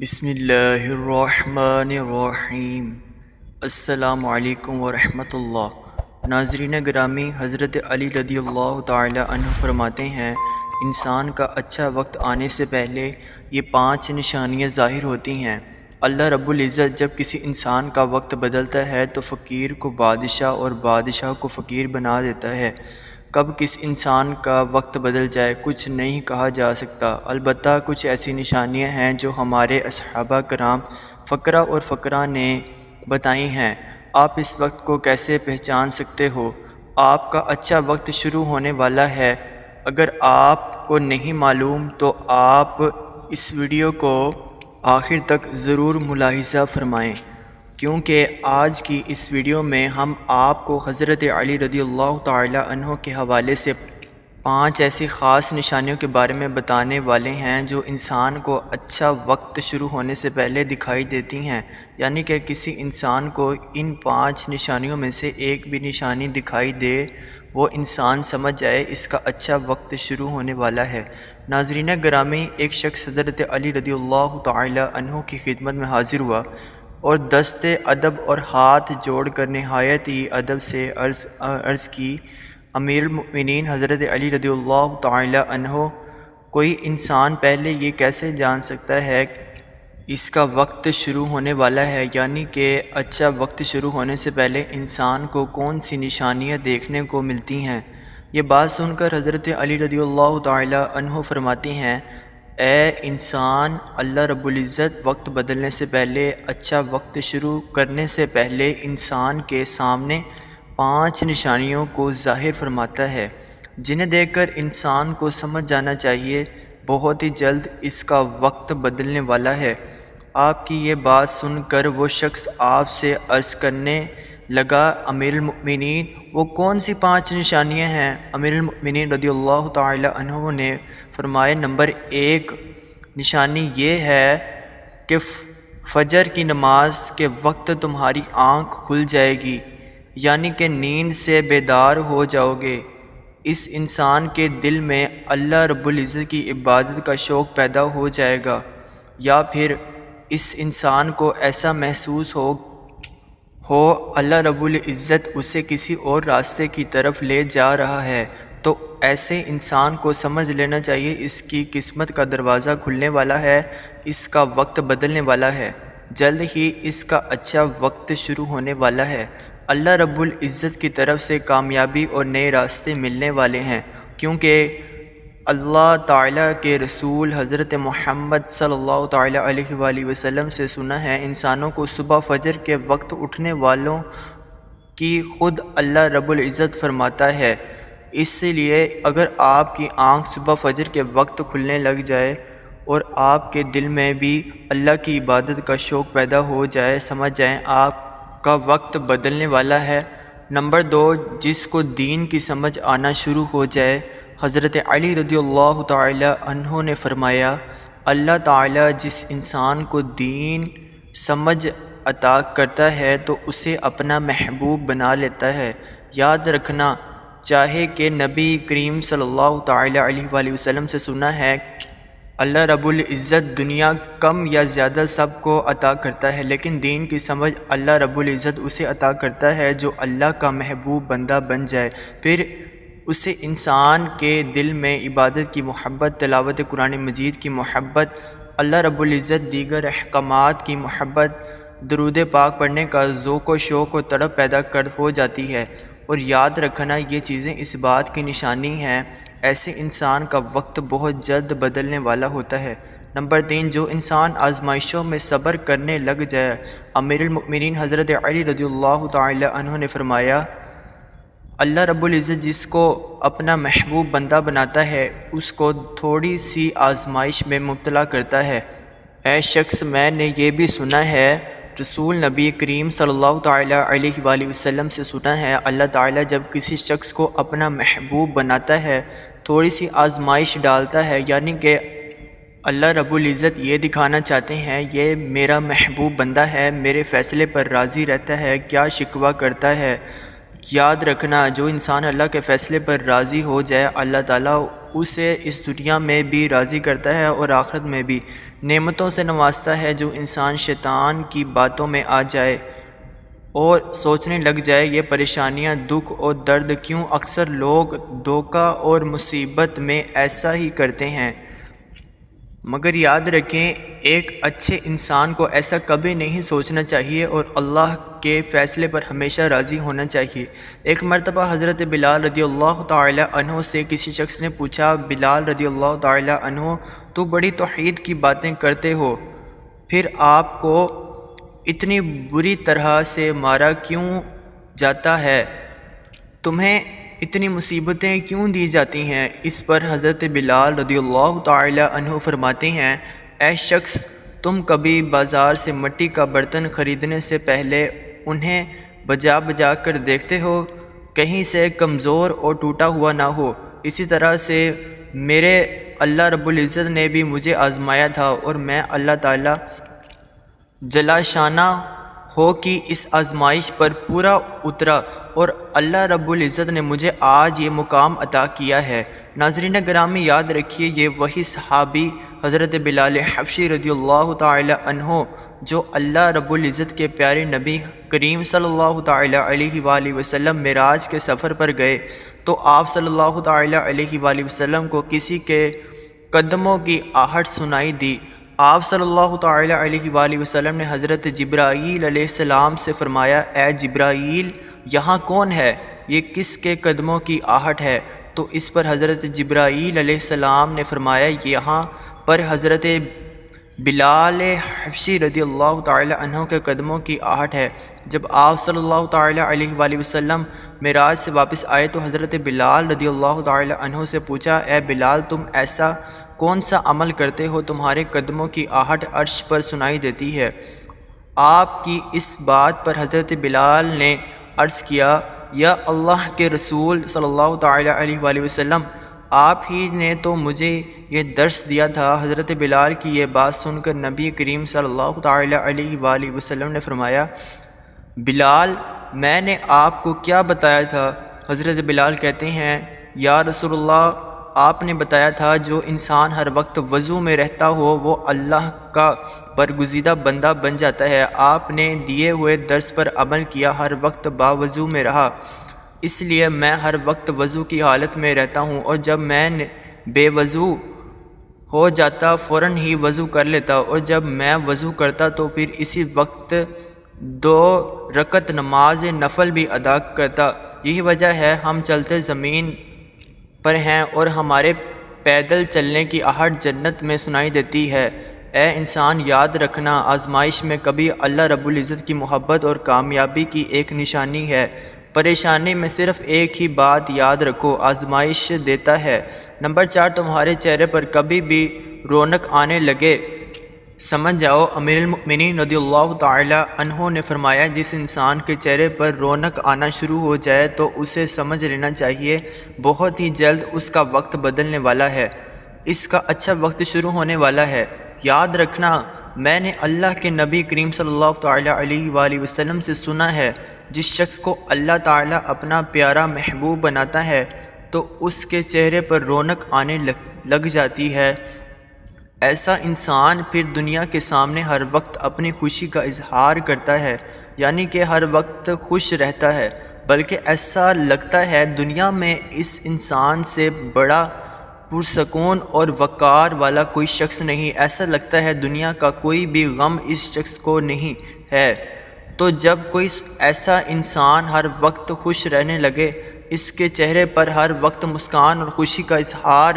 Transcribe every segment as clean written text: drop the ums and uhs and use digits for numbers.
بسم اللہ الرحمن الرحیم۔ السلام علیکم ورحمۃ اللہ۔ ناظرین گرامی، حضرت علی رضی اللہ تعالی عنہ فرماتے ہیں، انسان کا اچھا وقت آنے سے پہلے یہ 5 نشانیاں ظاہر ہوتی ہیں۔ اللہ رب العزت جب کسی انسان کا وقت بدلتا ہے تو فقیر کو بادشاہ اور بادشاہ کو فقیر بنا دیتا ہے۔ کب کس انسان کا وقت بدل جائے کچھ نہیں کہا جا سکتا، البتہ کچھ ایسی نشانیاں ہیں جو ہمارے صحابہ کرام فقرہ اور فقرہ نے بتائی ہیں۔ آپ اس وقت کو کیسے پہچان سکتے ہو؟ آپ کا اچھا وقت شروع ہونے والا ہے۔ اگر آپ کو نہیں معلوم تو آپ اس ویڈیو کو آخر تک ضرور ملاحظہ فرمائیں، کیونکہ آج کی اس ویڈیو میں ہم آپ کو حضرت علی رضی اللہ تعالی عنہ کے حوالے سے 5 ایسی خاص نشانیوں کے بارے میں بتانے والے ہیں جو انسان کو اچھا وقت شروع ہونے سے پہلے دکھائی دیتی ہیں، یعنی کہ کسی انسان کو ان 5 نشانیوں میں سے ایک بھی نشانی دکھائی دے وہ انسان سمجھ جائے اس کا اچھا وقت شروع ہونے والا ہے۔ ناظرین گرامی، ایک شخص حضرت علی رضی اللہ تعالی عنہ کی خدمت میں حاضر ہوا اور دست ادب اور ہاتھ جوڑ کر نہایت ہی ادب سے عرض کی، امیر المؤمنین حضرت علی رضی اللہ تعالی عنہ، کوئی انسان پہلے یہ کیسے جان سکتا ہے اس کا وقت شروع ہونے والا ہے، یعنی کہ اچھا وقت شروع ہونے سے پہلے انسان کو کون سی نشانیاں دیکھنے کو ملتی ہیں؟ یہ بات سن کر حضرت علی رضی اللہ تعالی عنہ فرماتی ہیں، اے انسان، اللہ رب العزت وقت بدلنے سے پہلے، اچھا وقت شروع کرنے سے پہلے انسان کے سامنے 5 نشانیوں کو ظاہر فرماتا ہے، جنہیں دیکھ کر انسان کو سمجھ جانا چاہیے بہت ہی جلد اس کا وقت بدلنے والا ہے۔ آپ کی یہ بات سن کر وہ شخص آپ سے عرض کرنے لگا، امیر المؤمنین وہ کون سی 5 نشانیاں ہیں؟ امیر المؤمنین رضی اللہ تعالی عنہ نے فرمایا، نمبر 1 نشانی یہ ہے کہ فجر کی نماز کے وقت تمہاری آنکھ کھل جائے گی، یعنی کہ نیند سے بیدار ہو جاؤ گے۔ اس انسان کے دل میں اللہ رب العزت کی عبادت کا شوق پیدا ہو جائے گا، یا پھر اس انسان کو ایسا محسوس ہو اللہ رب العزت اسے کسی اور راستے کی طرف لے جا رہا ہے، تو ایسے انسان کو سمجھ لینا چاہیے اس کی قسمت کا دروازہ کھلنے والا ہے، اس کا وقت بدلنے والا ہے، جلد ہی اس کا اچھا وقت شروع ہونے والا ہے۔ اللہ رب العزت کی طرف سے کامیابی اور نئے راستے ملنے والے ہیں، کیونکہ اللہ تعالیٰ کے رسول حضرت محمد صلی اللہ تعالیٰ علیہ وآلہ وسلم سے سنا ہے، انسانوں کو صبح فجر کے وقت اٹھنے والوں کی خود اللہ رب العزت فرماتا ہے۔ اس لیے اگر آپ کی آنکھ صبح فجر کے وقت کھلنے لگ جائے اور آپ کے دل میں بھی اللہ کی عبادت کا شوق پیدا ہو جائے، سمجھ جائیں آپ کا وقت بدلنے والا ہے۔ نمبر 2، جس کو دین کی سمجھ آنا شروع ہو جائے، حضرت علی رضی اللہ تعالی عنہ نے فرمایا، اللہ تعالیٰ جس انسان کو دین سمجھ عطا کرتا ہے تو اسے اپنا محبوب بنا لیتا ہے۔ یاد رکھنا چاہے کہ نبی کریم صلی اللہ تعالی علیہ وآلہ وسلم سے سنا ہے، اللہ رب العزت دنیا کم یا زیادہ سب کو عطا کرتا ہے، لیکن دین کی سمجھ اللہ رب العزت اسے عطا کرتا ہے جو اللہ کا محبوب بندہ بن جائے، پھر اسے انسان کے دل میں عبادت کی محبت، تلاوت قرآن مجید کی محبت، اللہ رب العزت دیگر احکامات کی محبت، درود پاک پڑھنے کا ذوق و شوق و طلب پیدا ہو جاتی ہے۔ اور یاد رکھنا یہ چیزیں اس بات کی نشانی ہیں، ایسے انسان کا وقت بہت جلد بدلنے والا ہوتا ہے۔ نمبر 3، جو انسان آزمائشوں میں صبر کرنے لگ جائے، امیر المؤمنین حضرت علی رضی اللہ تعالی عنہ نے فرمایا، اللہ رب العزت جس کو اپنا محبوب بندہ بناتا ہے اس کو تھوڑی سی آزمائش میں مبتلا کرتا ہے۔ اے شخص، میں نے یہ بھی سنا ہے، رسول نبی کریم صلی اللہ تعالیٰ علیہ وآلہ وسلم سے سنا ہے، اللہ تعالیٰ جب کسی شخص کو اپنا محبوب بناتا ہے، تھوڑی سی آزمائش ڈالتا ہے، یعنی کہ اللہ رب العزت یہ دکھانا چاہتے ہیں یہ میرا محبوب بندہ ہے، میرے فیصلے پر راضی رہتا ہے، کیا شکوہ کرتا ہے۔ یاد رکھنا جو انسان اللہ کے فیصلے پر راضی ہو جائے، اللہ تعالیٰ اسے اس دنیا میں بھی راضی کرتا ہے اور آخرت میں بھی۔ نعمتوں سے نوازتا ہے جو انسان شیطان کی باتوں میں آ جائے اور سوچنے لگ جائے یہ پریشانیاں، دکھ اور درد کیوں؟ اکثر لوگ دھوکہ اور مصیبت میں ایسا ہی کرتے ہیں، مگر یاد رکھیں ایک اچھے انسان کو ایسا کبھی نہیں سوچنا چاہیے اور اللہ کے فیصلے پر ہمیشہ راضی ہونا چاہیے۔ ایک مرتبہ حضرت بلال رضی اللہ تعالی عنہ سے کسی شخص نے پوچھا، بلال رضی اللہ تعالی عنہ تو بڑی توحید کی باتیں کرتے ہو، پھر آپ کو اتنی بری طرح سے مارا کیوں جاتا ہے؟ تمہیں اتنی مصیبتیں کیوں دی جاتی ہیں؟ اس پر حضرت بلال رضی اللہ تعالی عنہ فرماتے ہیں، اے شخص، تم کبھی بازار سے مٹی کا برتن خریدنے سے پہلے انہیں بجا بجا کر دیکھتے ہو کہیں سے کمزور اور ٹوٹا ہوا نہ ہو؟ اسی طرح سے میرے اللہ رب العزت نے بھی مجھے آزمایا تھا اور میں اللہ تعالی جلا شانہ ہو کہ اس آزمائش پر پورا اترا اور اللہ رب العزت نے مجھے آج یہ مقام عطا کیا ہے۔ ناظرین گرامی، یاد رکھیے یہ وہی صحابی حضرت بلال حبشی رضی اللہ تعالی عنہ جو اللہ رب العزت کے پیارے نبی کریم صلی اللہ تعالی علیہ وآلہ وسلم معراج کے سفر پر گئے تو آپ صلی اللہ تعالی علیہ وآلہ وسلم کو کسی کے قدموں کی آہٹ سنائی دی۔ آپ صلی اللہ تعالی علیہ وآلہ وسلم نے حضرت جبرائیل علیہ السلام سے فرمایا، اے جبرائیل، یہاں کون ہے؟ یہ کس کے قدموں کی آہٹ ہے؟ تو اس پر حضرت جبرائیل علیہ السلام نے فرمایا، یہاں پر حضرت بلال حبشی رضی اللہ تعالی عنہ کے قدموں کی آہٹ ہے۔ جب آپ صلی اللہ تعالی علیہ وآلہ وسلم معراج سے واپس آئے تو حضرت بلال رضی اللہ تعالی عنہ سے پوچھا، اے بلال، تم ایسا کون سا عمل کرتے ہو تمہارے قدموں کی آہٹ عرش پر سنائی دیتی ہے؟ آپ کی اس بات پر حضرت بلال نے عرض کیا، یا اللہ کے رسول صلی اللہ تعالی علیہ وآلہ وسلم، آپ ہی نے تو مجھے یہ درس دیا تھا۔ حضرت بلال کی یہ بات سن کر نبی کریم صلی اللہ تعالی علیہ وآلہ وسلم نے فرمایا، بلال، میں نے آپ کو کیا بتایا تھا؟ حضرت بلال کہتے ہیں، یا رسول اللہ، آپ نے بتایا تھا جو انسان ہر وقت وضو میں رہتا ہو وہ اللہ کا برگزیدہ بندہ بن جاتا ہے۔ آپ نے دیے ہوئے درس پر عمل کیا، ہر وقت باوضو میں رہا، اس لیے میں ہر وقت وضو کی حالت میں رہتا ہوں اور جب میں بے وضو ہو جاتا فوراً ہی وضو کر لیتا اور جب میں وضو کرتا تو پھر اسی وقت 2 رکعت نماز نفل بھی ادا کرتا۔ یہی وجہ ہے ہم چلتے زمین پر ہیں اور ہمارے پیدل چلنے کی آہٹ جنت میں سنائی دیتی ہے۔ اے انسان، یاد رکھنا آزمائش میں کبھی اللہ رب العزت کی محبت اور کامیابی کی ایک نشانی ہے۔ پریشانی میں صرف ایک ہی بات یاد رکھو، آزمائش دیتا ہے۔ نمبر 4، تمہارے چہرے پر کبھی بھی رونق آنے لگے، سمجھ جاؤ امیر المؤمنین رضی اللہ تعالی عنہ نے فرمایا، جس انسان کے چہرے پر رونق آنا شروع ہو جائے تو اسے سمجھ لینا چاہیے بہت ہی جلد اس کا وقت بدلنے والا ہے، اس کا اچھا وقت شروع ہونے والا ہے۔ یاد رکھنا، میں نے اللہ کے نبی کریم صلی اللہ تعالی علیہ وآلہ وسلم سے سنا ہے، جس شخص کو اللہ تعالیٰ اپنا پیارا محبوب بناتا ہے تو اس کے چہرے پر رونق آنے لگ جاتی ہے۔ ایسا انسان پھر دنیا کے سامنے ہر وقت اپنی خوشی کا اظہار کرتا ہے، یعنی کہ ہر وقت خوش رہتا ہے، بلکہ ایسا لگتا ہے دنیا میں اس انسان سے بڑا پرسکون اور وقار والا کوئی شخص نہیں، ایسا لگتا ہے دنیا کا کوئی بھی غم اس شخص کو نہیں ہے۔ تو جب کوئی ایسا انسان ہر وقت خوش رہنے لگے، اس کے چہرے پر ہر وقت مسکان اور خوشی کا اظہار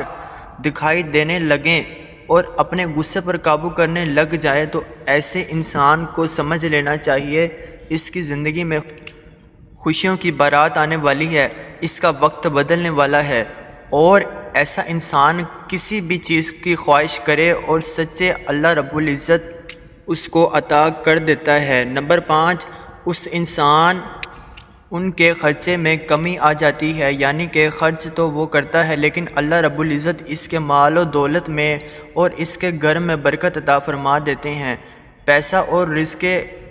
دکھائی دینے لگیں اور اپنے غصے پر قابو کرنے لگ جائے تو ایسے انسان کو سمجھ لینا چاہیے اس کی زندگی میں خوشیوں کی بارات آنے والی ہے، اس کا وقت بدلنے والا ہے، اور ایسا انسان کسی بھی چیز کی خواہش کرے اور سچے اللہ رب العزت اس کو عطا کر دیتا ہے۔ نمبر 5، اس انسان ان کے خرچے میں کمی آ جاتی ہے، یعنی کہ خرچ تو وہ کرتا ہے لیکن اللہ رب العزت اس کے مال و دولت میں اور اس کے گھر میں برکت عطا فرما دیتے ہیں، پیسہ اور رزق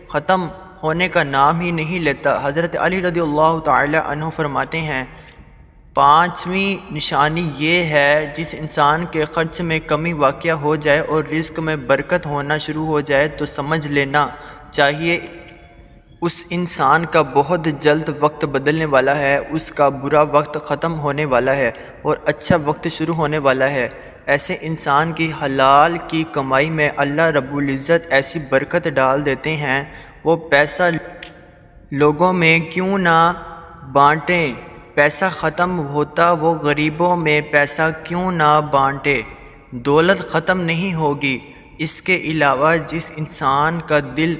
ختم ہونے کا نام ہی نہیں لیتا۔ حضرت علی رضی اللہ تعالی عنہ فرماتے ہیں، پانچویں نشانی یہ ہے، جس انسان کے خرچ میں کمی واقع ہو جائے اور رزق میں برکت ہونا شروع ہو جائے تو سمجھ لینا چاہیے اس انسان کا بہت جلد وقت بدلنے والا ہے، اس کا برا وقت ختم ہونے والا ہے اور اچھا وقت شروع ہونے والا ہے۔ ایسے انسان کی حلال کی کمائی میں اللہ رب العزت ایسی برکت ڈال دیتے ہیں، وہ پیسہ لوگوں میں کیوں نہ بانٹیں، پیسہ ختم ہوتا وہ غریبوں میں پیسہ کیوں نہ بانٹے، دولت ختم نہیں ہوگی۔ اس کے علاوہ جس انسان کا دل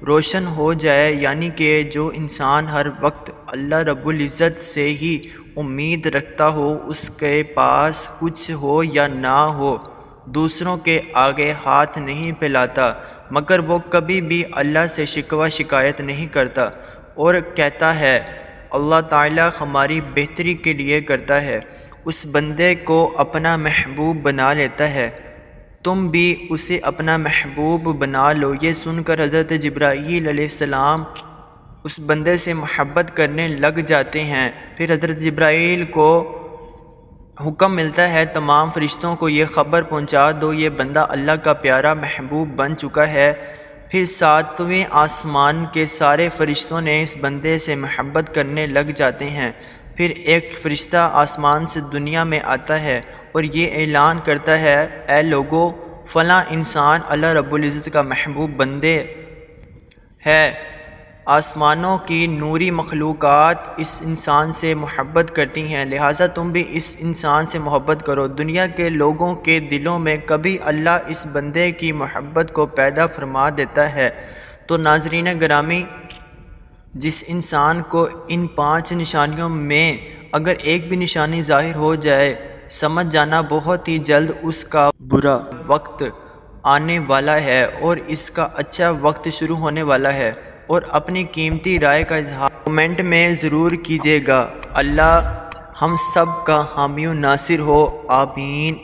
روشن ہو جائے، یعنی کہ جو انسان ہر وقت اللہ رب العزت سے ہی امید رکھتا ہو، اس کے پاس کچھ ہو یا نہ ہو، دوسروں کے آگے ہاتھ نہیں پھیلاتا، مگر وہ کبھی بھی اللہ سے شکوہ شکایت نہیں کرتا اور کہتا ہے اللہ تعالیٰ ہماری بہتری کے لیے کرتا ہے، اس بندے کو اپنا محبوب بنا لیتا ہے۔ تم بھی اسے اپنا محبوب بنا لو۔ یہ سن کر حضرت جبرائیل علیہ السلام اس بندے سے محبت کرنے لگ جاتے ہیں۔ پھر حضرت جبرائیل کو حکم ملتا ہے تمام فرشتوں کو یہ خبر پہنچا دو، یہ بندہ اللہ کا پیارا محبوب بن چکا ہے۔ پھر ساتویں آسمان کے سارے فرشتوں نے اس بندے سے محبت کرنے لگ جاتے ہیں۔ پھر ایک فرشتہ آسمان سے دنیا میں آتا ہے اور یہ اعلان کرتا ہے اے لوگو، فلاں انسان اللہ رب العزت کا محبوب بندے ہے، آسمانوں کی نوری مخلوقات اس انسان سے محبت کرتی ہیں، لہٰذا تم بھی اس انسان سے محبت کرو۔ دنیا کے لوگوں کے دلوں میں کبھی اللہ اس بندے کی محبت کو پیدا فرما دیتا ہے۔ تو ناظرین گرامی، جس انسان کو ان 5 نشانیوں میں اگر ایک بھی نشانی ظاہر ہو جائے، سمجھ جانا بہت ہی جلد اس کا برا وقت آنے والا ہے اور اس کا اچھا وقت شروع ہونے والا ہے۔ اور اپنی قیمتی رائے کا اظہار کمنٹ میں ضرور کیجیے گا۔ اللہ ہم سب کا حامی و ناصر ہو، آمین۔